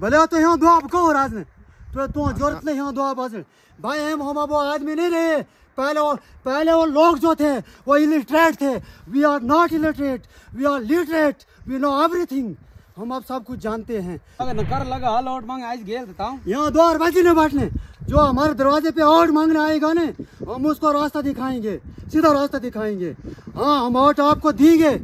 भले तो यहाँ दुआ कहो राज ने तो जरूरत नहीं यहाँ दुआ बाज भाई हम वो आदमी नहीं रहे। पहले वो लोग जो थे वो इलिटरेट थे। We are not illiterate, we are literate, we know everything. हम अब सब कुछ जानते हैं। कर लगा लौट मांग आज गेल देता हूँ यहाँ द्वार बाजी ने बांटने जो हमारे दरवाजे पे और मांगने आएगा ने हम उसको रास्ता दिखाएंगे, सीधा रास्ता दिखाएंगे। हाँ हम वोट आपको देंगे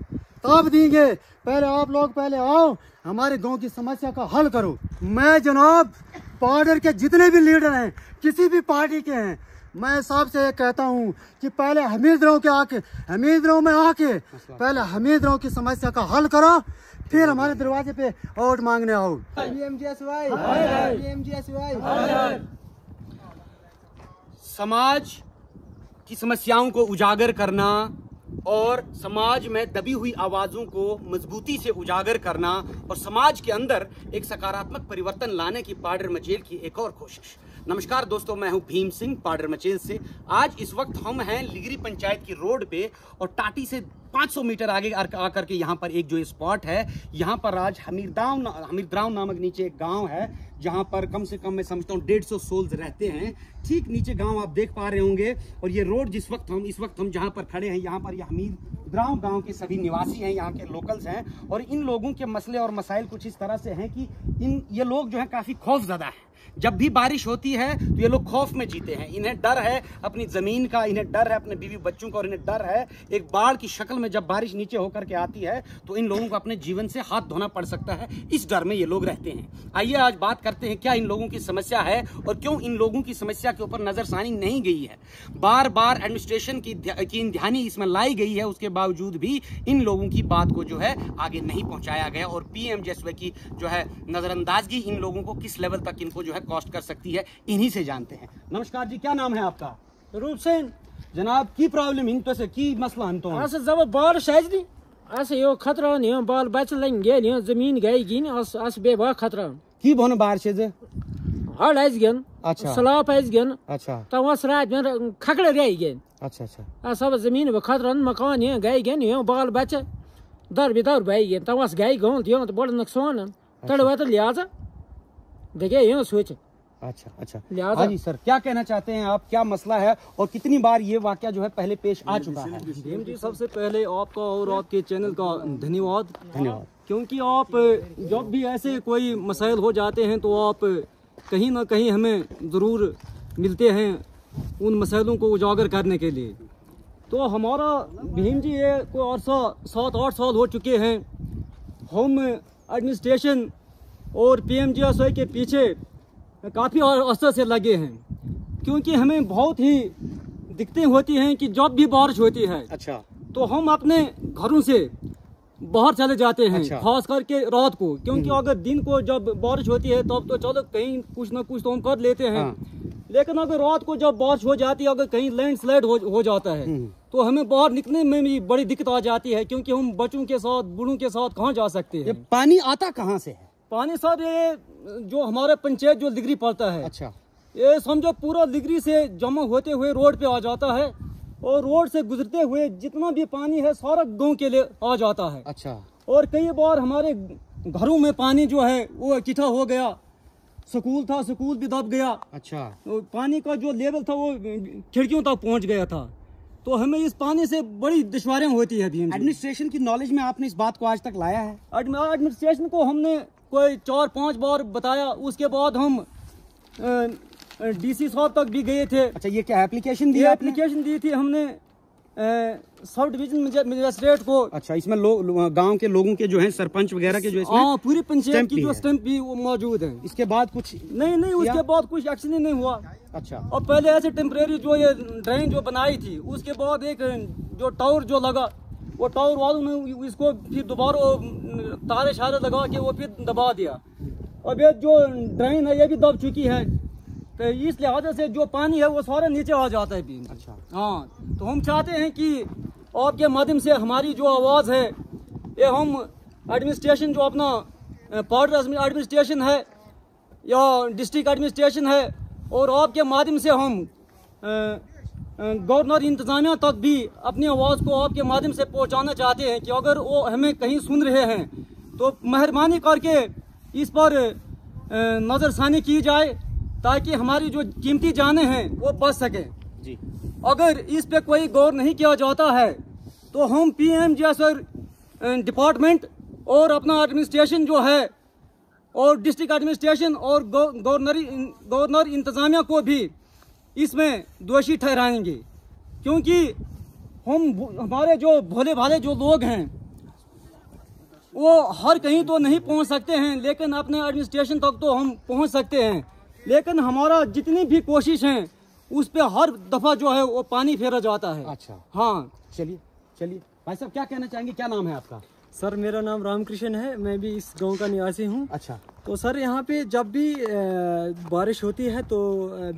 तब देंगे। पहले आप लोग पहले आओ हमारे गांव की समस्या का हल करो। मैं जनाब बॉर्डर के जितने भी लीडर हैं किसी भी पार्टी के हैं मैं सबसे ये कहता हूँ कि पहले हमीदराव में आके पहले हमीदराव की समस्या का हल करो फिर हमारे दरवाजे पे वोट मांगने आओ। समाज की समस्याओं को उजागर करना और समाज में दबी हुई आवाजों को मजबूती से उजागर करना और समाज के अंदर एक सकारात्मक परिवर्तन लाने की पाडर मचेल की एक और कोशिश। नमस्कार दोस्तों, मैं हूं भीम सिंह पाडर मचेल से। आज इस वक्त हम हैं लिगरी पंचायत की रोड पे और टाटी से 500 मीटर आगे आकर के यहाँ पर एक जो स्पॉट है, यहाँ पर आज हमीरद्राव नामक नीचे एक गांव है जहाँ पर कम से कम मैं समझता हूँ 150 सोल्स रहते हैं। ठीक नीचे गांव आप देख पा रहे होंगे और ये रोड इस वक्त हम जहाँ पर खड़े हैं यहाँ पर ये हमीरद्राव गांव के सभी निवासी हैं, यहाँ के लोकल्स हैं और इन लोगों के मसले और मसाइल कुछ इस तरह से हैं कि ये लोग जो है काफी खौफजदा है। जब भी बारिश होती है तो ये लोग खौफ में जीते हैं। इन्हें डर है अपनी जमीन का, इन्हें डर है अपने बीवी बच्चों का और इन्हें डर है एक बाढ़ की शक्ल में जब बारिश नीचे होकर के आती है तो इन लोगों को अपने जीवन से हाथ धोना पड़ सकता है। इस डर में ये लोग रहते हैं। आइए आज बात करते हैं क्या इन लोगों की समस्या है और क्यों इन लोगों की समस्या के ऊपर नजरसानी नहीं गई है। बार बार एडमिनिस्ट्रेशन की ध्यानी इसमें लाई गई है, उसके बावजूद भी इन लोगों की बात को जो है आगे नहीं पहुंचाया गया और पीएमजेएसवाई की जो है नजरअंदाजगी इन लोगों को किस लेवल तक इनको जो है कॉस्ट कर सकती है, इन्हीं से जानते हैं। नमस्कार जी, क्या नाम है आपका? रूप सिंह जनाब की प्रॉब्लम इन तो से की मसला इन तो ऐसे जब बाल शायद दी ऐसे यो खतरा नहीं बाल बच लेंगे नहीं जमीन गई गिन अस बेबा खतरा की बोन बार से जे हड़ आइज गन अच्छा सलाप आइज गन अच्छा तवस रात में खकड़ रही गन अच्छा अच्छा आ सब जमीन में खतरा मकान है गई गन यो बाल बच दर बिदर भाई गन तवस गई गन दियो तो बड़ नुकसान तड़वा तो लिहाजा देखिए यो सोच। अच्छा अच्छा हाँ जी सर, क्या कहना चाहते हैं आप, क्या मसला है और कितनी बार ये वाकया जो है पहले पेश आ चुका है? भीम जी, सबसे पहले आपका और आपके चैनल का धन्यवाद क्योंकि आप जब भी ऐसे कोई मसाइल हो जाते हैं तो आप कहीं ना कहीं हमें ज़रूर मिलते हैं उन मसाइलों को उजागर करने के लिए। तो हमारा भीम जी ये कोई अरसा 7-8 साल हो चुके हैं हम एडमिनिस्ट्रेशन और पीएमजेएसवाई के पीछे काफ़ी अरसे से लगे हैं क्योंकि हमें बहुत ही दिक्कतें होती हैं कि जब भी बारिश होती है अच्छा तो हम अपने घरों से बाहर चले जाते हैं अच्छा। खास करके रात को, क्योंकि अगर दिन को जब बारिश होती है तब तो चलो कहीं कुछ ना कुछ तो हम कर लेते हैं लेकिन अगर रात को जब बारिश हो जाती है अगर कहीं लैंडस्लाइड हो जाता है तो हमें बाहर निकलने में भी बड़ी दिक्कत आ जाती है क्योंकि हम बच्चों के साथ बूढ़ों के साथ कहाँ जा सकते हैं। पानी आता कहाँ से है? पानी साहब ये जो हमारे पंचायत जो लिगरी पड़ता है अच्छा ये समझो पूरा लिगरी से जमा होते हुए रोड पे आ जाता है और रोड से गुजरते हुए जितना भी पानी है सारा गांव के लिए आ जाता है। अच्छा और कई बार हमारे घरों में पानी जो है वो इकट्ठा हो गया, स्कूल था स्कूल भी दब गया। अच्छा पानी का जो लेवल था वो खिड़कियों तक पहुंच गया था तो हमें इस पानी से बड़ी दुश्वारियां होती है। एडमिनिस्ट्रेशन की नॉलेज में आपने इस बात को आज तक लाया है? एडमिनिस्ट्रेशन को हमने कोई 4-5 बार बताया, उसके बाद हम डीसी साहब तक भी गए थे। अच्छा ये क्या एप्लीकेशन दी? एप्लीकेशन दी थी हमने सब डिवीजन मजिस्ट्रेट को। अच्छा इसमें गांव के लोगों के जो है सरपंच वगैरह के जो इसमें पूरी पंचायत की जो स्टैंप भी वो मौजूद है। इसके बाद कुछ नहीं उसके बाद कुछ एक्शन ही नहीं हुआ। अच्छा और पहले ऐसे टेम्परेरी जो ये ड्रेन जो बनाई थी उसके बाद एक जो टावर जो लगा वो टावर वालों ने इसको फिर दोबारा तारे शारे लगा के वो फिर दबा दिया। अब ये जो ड्रेन है ये भी दब चुकी है तो इस लिहाजा से जो पानी है वो सारा नीचे आ जाता है भी। अच्छा हाँ तो हम चाहते हैं कि आपके माध्यम से हमारी जो आवाज़ है ये हम एडमिनिस्ट्रेशन जो अपना पार्ट एडमिनिस्ट्रेशन है या डिस्ट्रिक्ट एडमिनिस्ट्रेशन है और आपके माध्यम से हम गवर्नर इंतजामिया तक भी अपनी आवाज़ को आपके माध्यम से पहुंचाना चाहते हैं कि अगर वो हमें कहीं सुन रहे हैं तो मेहरबानी करके इस पर नज़रसानी की जाए ताकि हमारी जो कीमती जानें हैं वो बच सकें जी। अगर इस पे कोई गौर नहीं किया जाता है तो हम PM जैसे डिपार्टमेंट और अपना एडमिनिस्ट्रेशन जो है और डिस्ट्रिक्ट एडमिनिस्ट्रेशन और गवर्नर इंतज़ामिया को भी इसमें दोषी ठहराएंगे, क्योंकि हमारे जो भोले भाले जो लोग हैं वो हर कहीं तो नहीं पहुंच सकते हैं, लेकिन अपने एडमिनिस्ट्रेशन तक तो हम पहुंच सकते हैं। लेकिन हमारा जितनी भी कोशिश है उस पे हर दफ़ा जो है वो पानी फेरा जाता है। अच्छा, हाँ, चलिए भाई साहब क्या कहना चाहेंगे, क्या नाम है आपका? सर मेरा नाम रामकृष्ण है, मैं भी इस गांव का निवासी हूँ। अच्छा। तो सर यहाँ पे जब भी बारिश होती है तो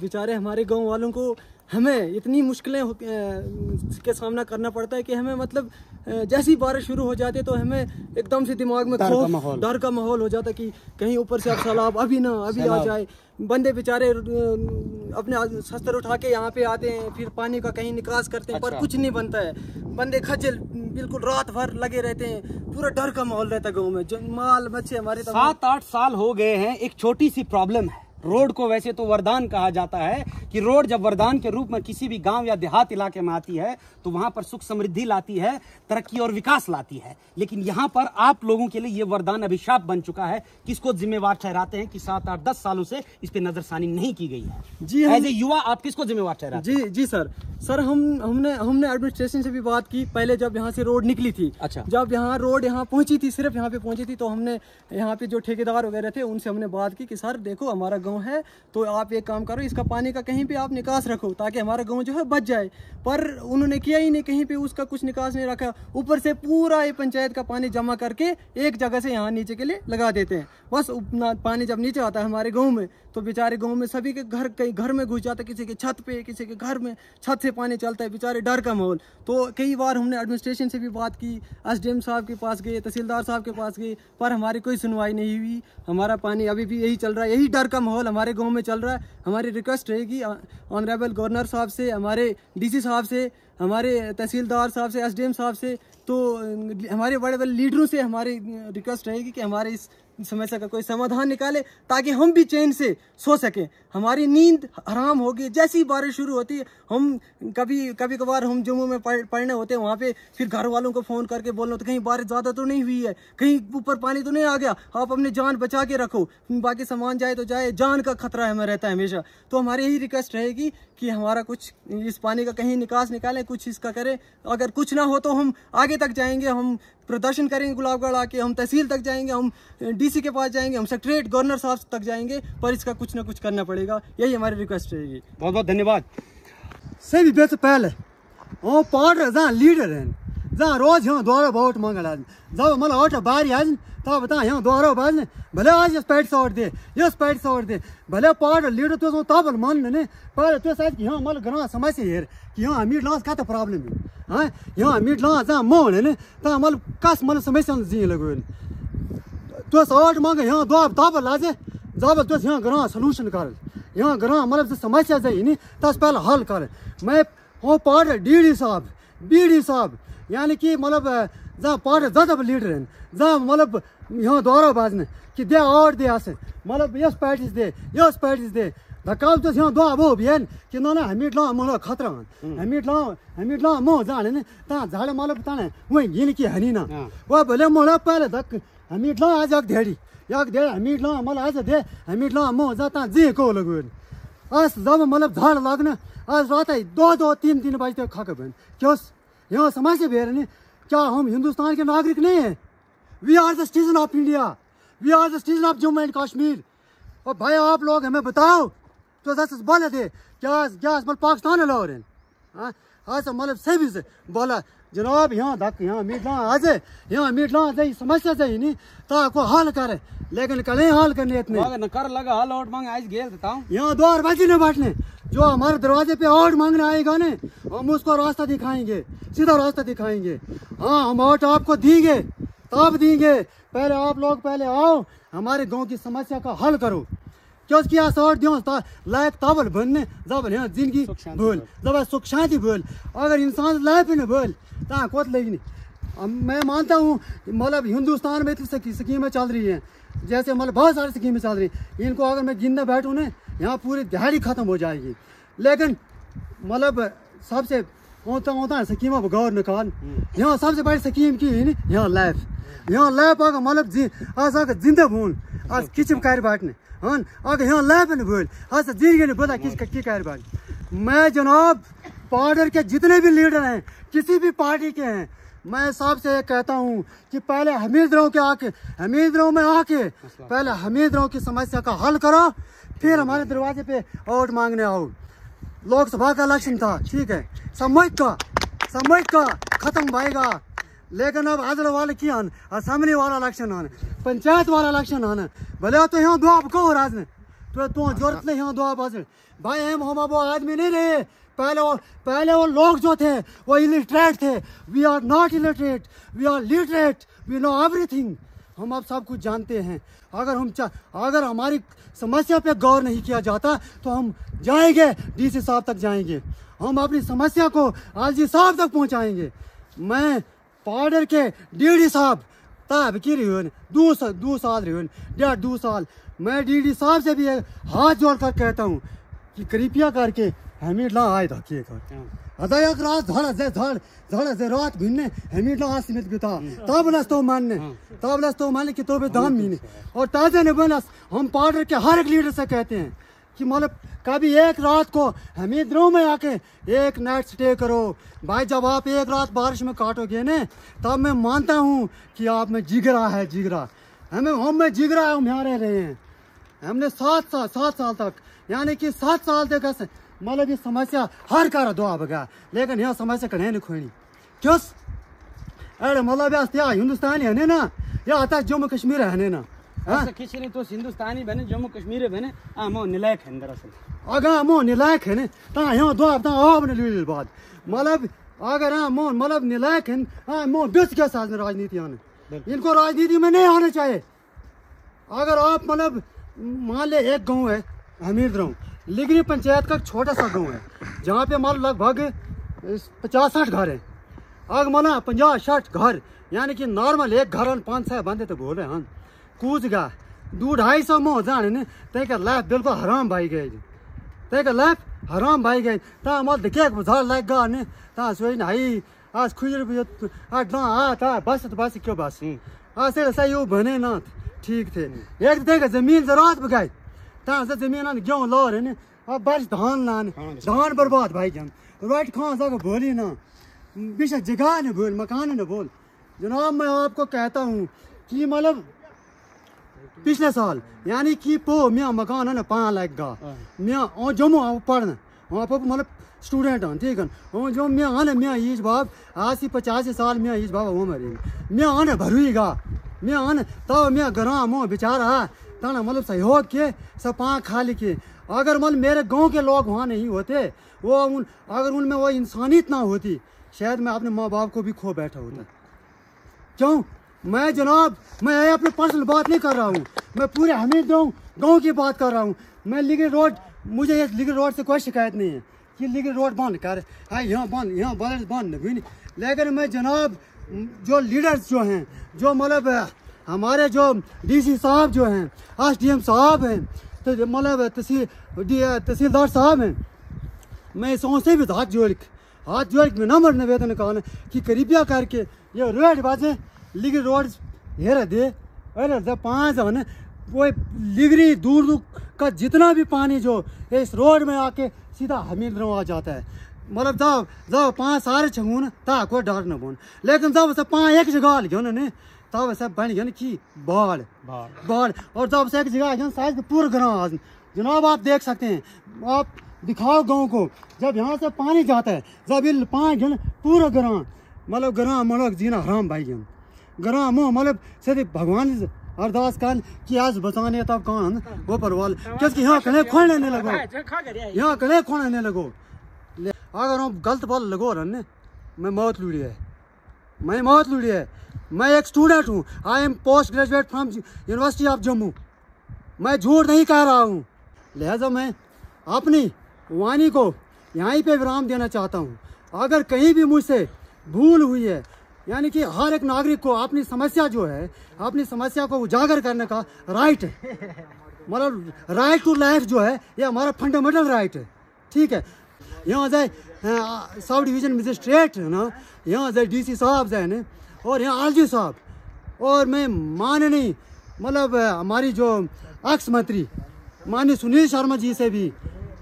बेचारे हमारे गांव वालों को हमें इतनी मुश्किलें के सामना करना पड़ता है कि हमें मतलब जैसी बारिश शुरू हो जाती है तो हमें एकदम से दिमाग में खौफ, डर का माहौल हो जाता है कि कहीं ऊपर से अब सैलाब अभी आ जाए। बंदे बेचारे अपने शस्त्र उठा के यहाँ पे आते हैं, फिर पानी का कहीं निकास करते हैं। पर कुछ नहीं बनता है, बंदे खज्जल बिल्कुल रात भर लगे रहते हैं, पूरा डर का माहौल रहता है गाँव में। माल बच्चे हमारे 7-8 साल हो गए हैं। एक छोटी सी प्रॉब्लम है, रोड को वैसे तो वरदान कहा जाता है कि रोड जब वरदान के रूप में किसी भी गांव या देहात इलाके में आती है तो वहां पर सुख समृद्धि लाती है, तरक्की और विकास लाती है। लेकिन यहां पर आप लोगों के लिए ये वरदान अभिशाप बन चुका है। किसको जिम्मेवार ठहराते हैं कि 7-8-10 सालों से इस पे नजरसानी नहीं की गई है? जी, एज ए युवा आप किसको जिम्मेवार ठहराते हैं? जी सर हमने एडमिनिस्ट्रेशन से भी बात की पहले, जब यहाँ से रोड निकली थी। अच्छा। जब यहाँ रोड यहाँ पहुंची थी, सिर्फ यहाँ पे पहुंची थी, तो हमने यहाँ पे जो ठेकेदार वगैरह थे उनसे हमने बात की कि सर देखो हमारा गाँव है तो आप एक काम करो, इसका पानी का कहीं पे आप निकास रखो ताकि हमारा गांव जो है बच जाए। पर उन्होंने किया ही नहीं, कहीं पे उसका कुछ निकास नहीं रखा। ऊपर से पूरा ये पंचायत का पानी जमा करके एक जगह से यहाँ नीचे के लिए लगा देते हैं। बस पानी जब नीचे आता है हमारे गांव में तो बेचारे गांव में सभी के घर, कई घर में घुस जाता है, किसी के छत पे, किसी के घर में छत से पानी चलता है, बेचारे डर का माहौल। तो कई बार हमने एडमिनिस्ट्रेशन से भी बात की, SDM साहब के पास गए, तहसीलदार साहब के पास गए, पर हमारी कोई सुनवाई नहीं हुई। हमारा पानी अभी भी यही चल रहा है, यही डर का माहौल हमारे गाँव में चल रहा है। हमारी रिक्वेस्ट रहेगी ऑनरेबल गवर्नर साहब से, हमारे DC साहब से, हमारे तहसीलदार साहब से, SDM साहब से, तो हमारे बड़े बड़े लीडरों से हमारी रिक्वेस्ट रहेगी कि हमारे इस समस्या का कोई समाधान निकाले ताकि हम भी चैन से सो सकें। हमारी नींद हराम होगी। जैसी बारिश शुरू होती है हम कभी कभार हम जम्मू में पढ़ने होते हैं, वहाँ पे फिर घर वालों को फ़ोन करके बोलना तो कहीं बारिश ज़्यादा तो नहीं हुई है, कहीं ऊपर पानी तो नहीं आ गया, आप अपनी जान बचा के रखो, बाकी सामान जाए तो जाए, जान का खतरा हमें रहता है हमेशा। तो हमारी यही रिक्वेस्ट रहेगी कि हमारा कुछ इस पानी का कहीं निकास निकालें, कुछ इसका करें। अगर कुछ ना हो तो हम आगे तक जाएंगे, हम प्रदर्शन करेंगे गुलाबगढ़ आके, हम तहसील तक जाएंगे, हम DC के पास जाएंगे, हम सेक्रेटरीट गवर्नर साहब तक जाएंगे, पर इसका कुछ ना कुछ करना पड़ेगा। यही हमारी रिक्वेस्ट रहेगी। बहुत बहुत धन्यवाद। सही बेच पहले ओ पार्ट जहाँ लीडर हैं, जहाँ रोज यहाँ द्वारा वोट मांगल जब मतलब वोट बारी आज तब बता यहाँ द्वारा बाज भले आज इस पैट सौट दे भले पार्ट लीडर तो तब मान ने पर तो शायद यहाँ मतलब घना समस्या हेर कि यहाँ मीट लांस का प्रॉब्लम है। हाँ यहाँ मीट लांस जहाँ मोह है तहाँ मतलब कस मतलब समस्या जी लगो तो वोट मांगे यहाँ दो तब लाजे जब तो यहाँ घना सोल्यूशन कर, यहाँ घना मतलब समस्या जाए नहीं तस पहले हल कर। मैं वो पार्ट BD साहब यानी कि मतलब जहाँ पार्ट ज़्यादा लीडर हैं, जहाँ मतलब यहाँ द्वारा बाजने कि दे और दे आसे मतलब यस पैटिस दे धक्का तो यहाँ दो वो भी है कि ना हमीट ला मतलब खतरा हमीट ला मोह जाने ने ता झाड़े मतलब ताने वही गिन की हनी ना वो भले मोड़ा पहले धक हमीट ला आज एक धेड़ी हमीट ला मतलब आज दे हमीट ला मोह जाता जी को लगो आज जब मतलब झाड़ लागने आज रात है 2-3 बजे तक खाकर बन क्यों यहाँ समस्या भी है। क्या हम हिंदुस्तान के नागरिक नहीं हैं? We are the citizen of India, we are the citizen of Jammu and Kashmir. और भाई आप लोग हमें बताओ तो दस बोले थे क्या मतलब पाकिस्तान लो रहे हैं? हाँ सब मतलब सही से बोला जनाब यहाँ धक यहाँ मीट ला जाए समस्या चाहिए नहीं ताको हल करे, लेकिन कल हल करने इतने कर लगा हल और मांग आज गेल देता हूँ यहाँ 2 बजे न बैठने जो हमारे दरवाजे पे वोट मांगने आएगा ना हम उसको रास्ता दिखाएंगे, सीधा रास्ता दिखाएंगे। हाँ हम वोट आपको देंगे तब देंगे, पहले आप लोग पहले आओ हमारे गांव की समस्या का हल करो। क्यों किया सौट दियो लायक तबल बनने जब यहाँ जिंदगी बोल जब सुख शांति बोल अगर इंसान लाइफ न बोल ता कोत लगी मैं मानता हूँ मतलब हिंदुस्तान में इतनी स्कीमें चल रही हैं, जैसे मतलब बहुत सारी स्कीमें चल रही हैं, इनको अगर मैं गिनने बैठूँ ना यहाँ पूरी दिहाड़ी ख़त्म हो जाएगी। लेकिन मतलब सबसे होता है स्कीमों पर गौर निकाल। यहाँ सबसे बड़ी स्कीम की है यहाँ लैब अगर मतलब आज अगर जिंदा भून आज किचन कर बैठने हाँ अगर यहाँ लैब न बोल आज जिंदगी ने बोला कि कर बैठ। मैं जनाब बॉर्डर के जितने भी लीडर हैं किसी भी पार्टी के हैं, मैं सबसे कहता हूँ कि पहले हमीदरों में आके पहले हमीदरों की समस्या का हल करो, फिर हमारे दरवाजे पे वोट मांगने आओ। लोकसभा का इलेक्शन था, ठीक है, सामूहिक का खत्म भाईगा, लेकिन अब अदल वाले की आन असेंबली वाला इलेक्शन आना, पंचायत वाला इलेक्शन आना, भले तो यहाँ दुआ कहो राज ने तो जरूरत नहीं यहाँ दुआ बाज भाई हम वो आदमी नहीं रहे। पहले वो लोग जो थे वो इलिटरेट थे। We are not illiterate, we are literate, we know everything. हम अब सब कुछ जानते हैं। अगर हमारी समस्या पे गौर नहीं किया जाता तो हम जाएंगे डीसी साहब तक जाएंगे, हम अपनी समस्या को आलजी साहब तक पहुंचाएंगे। मैं बॉर्डर के डीडी साहब तब की रही 2 साल रही 1.5-2 साल, मैं डीडी साहब से भी हाथ जोड़कर कहता हूँ कि कृपया करके हमें ला आए धकिए कर अदा एक रात धड़ से रात भिन्ने हमें ला आसमित बिता तब लस्तो मानने कि तो भी दाम मीने। और ताजे ने बोला हम बॉर्डर के हर एक लीडर से कहते हैं कि मतलब कभी एक रात को हमीदरों में आके एक नाइट स्टे करो भाई। जब आप एक रात बारिश में काटोगे ना तब मैं मानता हूँ कि आप में जिगरा है, हम में जिगरा है। हम यहाँ रह रहे हैं, हमने 7 साल तक यानी कि 7 साल तक मतलब ये समस्या हर कार दुआ बगा, लेकिन यह समस्या कहीं नहीं खोनी क्यों अरे मतलब या हिंदुस्तानी है ना या आता जम्मू कश्मीर है ना किसी ने तो हिंदुस्तानी बने जम्मू कश्मीर बने मो निलायक है दरअसल अगर मो निलायक है ता यहाँ दुआ ता आप ने लील बाद मतलब अगर मो मतलब निलायक है मो बेच के साथ राजनीति आने इनको राजनीति में नहीं आना चाहिए। अगर आप मतलब मान ले एक गाँव है हमीरगांव लिगरी पंचायत का छोटा सा गांव है जहाँ पे मान लगभग 50-60 घर हैं। अगर माना 50-60 घर यानी कि नॉर्मल एक घर 5-6 बंदे तो बोले हाँ कूच गा 200-250 में हो जाने ने तेका लाइफ बिल्कुल हराम भाई गए ता मत देखे बुझा लाइक गा ने ता सोई नहीं आज खुजर बस क्यों बस आज से यू बने ना ठीक थे एक देखा जमीन जरूरत बगाई से जमीन गेहूँ ला रहे ने अब बारिश धान लाने धान बर्बाद भाई जान रोट खां सा बोली ना बेशक जगह ने बोल मकान ने बोल। जनाब मैं आपको कहता हूँ कि मतलब पिछले साल यानी कि मैं मकान है ना 5 लाख का मैं जम्मू पढ़ने वहाँ पर मतलब स्टूडेंट हूँ ठीक है जो मैं आने मैं ईज बाब आज 85 साल मैं ईज बाबा वो मरी मैं आने भरूगा मैं आने तब मैं गरा मो बेचारा तना मतलब सहयोग के सब 5 खाली के। अगर मतलब मेरे गांव के लोग वहाँ नहीं होते अगर उनमें वो इंसानियत ना होती शायद मैं अपने माँ बाप को भी खो बैठा होता। क्यों मैं जनाब मैं अपनी पर्सनल बात नहीं कर रहा हूँ, मैं पूरे हमीरगांव गाँव की बात कर रहा हूँ। मैं लिगरी रोड मुझे इस लिगरी रोड से कोई शिकायत नहीं है कि लिगरी रोड बंद कर यहाँ बंद भी नहीं। लेकिन मैं जनाब जो लीडर्स जो हैं जो मतलब हमारे जो डीसी साहब जो हैं SDM साहब हैं तो मतलब तहसीलदार साहब हैं, मैं उनसे भी हाथ जोड़ के नंबर निवेदन कहा कि कृपया करके ये रोड बाजे लिगरी रोड हेर दे अरे 5 है वो लिगरी दूर का जितना भी पानी जो इस रोड में आके सीधा हमीरगांव आ जाता है। मतलब जब 5 सारे छून ता कोई डर न बोन, लेकिन जब से 5 एक जगह गयो ना तब से बन गया कि बाढ़ और जब से एक जगह शायद पूरा ग्राम जनाब आप देख सकते हैं, आप दिखाओ गाँव को जब यहाँ से पानी जाता है जब ये 5 घंटे पूरा ग्राम मतलब जीना हराम भाई ग्राम मतलब सीधे भगवान अरदास कर कि आज बचाने तब कौन वो परवाल क्योंकि यहाँ कने खोलने नहीं लगो अगर हम गलत बोल लगो रन मैं मौत लूड़ी है। मैं एक स्टूडेंट हूँ, I am post graduate from university of Jammu, मैं झूठ नहीं कह रहा हूँ। लिहाजा मैं अपनी वाणी को यहीं पे विराम देना चाहता हूँ। अगर कहीं भी मुझसे भूल हुई है यानी कि हर एक नागरिक को अपनी समस्या जो है, अपनी समस्या को उजागर करने का राइट है। मतलब राइट टू लाइफ जो है ये हमारा फंडामेंटल राइट है। ठीक है, यहाँ जाए सब डिवीजन मजिस्ट्रेट है ना, यहाँ जाए DC साहब जाए ना, और यहाँ RG साहब, और मैं माननीय मतलब हमारी जो एक्स मंत्री माननीय सुनील शर्मा जी से भी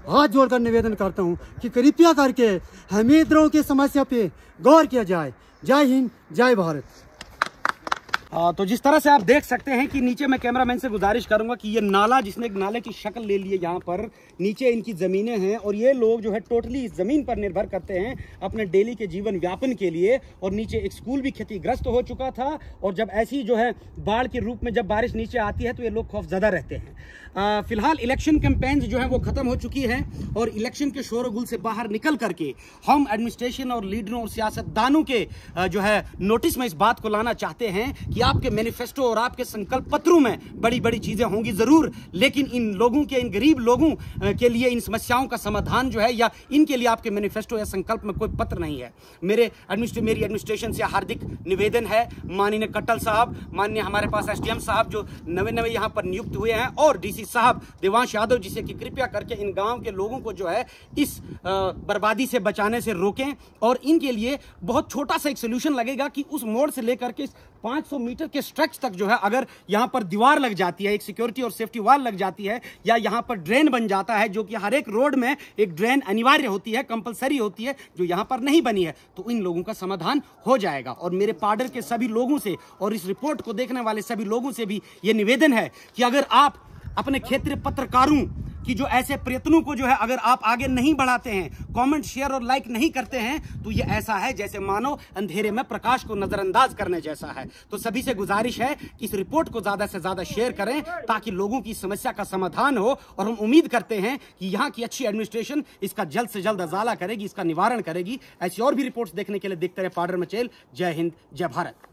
हाथ जोड़कर निवेदन करता हूँ कि कृपया करके हमीरद्रोह की समस्या पे गौर किया जाए। जय हिंद, जय भारत। तो जिस तरह से आप देख सकते हैं कि नीचे मैं कैमरामैन से गुजारिश करूंगा कि ये नाला, जिसने एक नाले की शक्ल ले ली है, यहाँ पर नीचे इनकी ज़मीनें हैं और ये लोग जो है टोटली इस ज़मीन पर निर्भर करते हैं अपने डेली के जीवन व्यापन के लिए। और नीचे एक स्कूल भी क्षतिग्रस्त हो चुका था, और जब ऐसी जो है बाढ़ के रूप में जब बारिश नीचे आती है तो ये लोग खौफजदा रहते हैं। फिलहाल इलेक्शन कैंपेन्स जो है वो खत्म हो चुकी है और इलेक्शन के शोरगुल से बाहर निकल करके हम एडमिनिस्ट्रेशन और लीडरों और सियासतदानों के जो है नोटिस में इस बात को लाना चाहते हैं कि आपके मैनिफेस्टो और आपके संकल्प पत्रों में बड़ी बड़ी चीजें होंगी जरूर, लेकिन इन लोगों के, इन गरीब लोगों के लिए इन समस्याओं का समाधान जो है या इनके लिए आपके मैनिफेस्टो या संकल्प में कोई पत्र नहीं है। मेरी एडमिनिस्ट्रेशन से हार्दिक निवेदन है, माननीय कट्टल साहब, माननीय हमारे पास SDM साहब जो नवे यहाँ पर नियुक्त हुए हैं, और DC साहब देवांश यादव जी से कि कृपया करके इन गांव के लोगों को जो है इस बर्बादी से बचाने से रोकें। और इनके लिए बहुत छोटा सा एक सोल्यूशन लगेगा कि उस मोड़ से लेकर के 500 मीटर के स्ट्रेच तक जो है अगर यहाँ पर दीवार लग जाती है, एक सिक्योरिटी और सेफ्टी वॉल लग जाती है, या यहाँ पर ड्रेन बन जाता है, जो कि हर एक रोड में एक ड्रेन अनिवार्य होती है, कंपलसरी होती है, जो यहाँ पर नहीं बनी है, तो इन लोगों का समाधान हो जाएगा। और मेरे पाडर के सभी लोगों से और इस रिपोर्ट को देखने वाले सभी लोगों से भी ये निवेदन है कि अगर आप अपने क्षेत्रीय पत्रकारों कि जो ऐसे प्रयत्नों को जो है अगर आप आगे नहीं बढ़ाते हैं, कमेंट, शेयर और लाइक नहीं करते हैं, तो ये ऐसा है जैसे मानो अंधेरे में प्रकाश को नजरअंदाज करने जैसा है। तो सभी से गुजारिश है कि इस रिपोर्ट को ज्यादा से ज्यादा शेयर करें ताकि लोगों की समस्या का समाधान हो, और हम उम्मीद करते हैं कि यहाँ की अच्छी एडमिनिस्ट्रेशन इसका जल्द से जल्द अजाला करेगी, इसका निवारण करेगी। ऐसी और भी रिपोर्ट्स देखने के लिए देखते रहे पाडर मचेल। जय हिंद, जय भारत।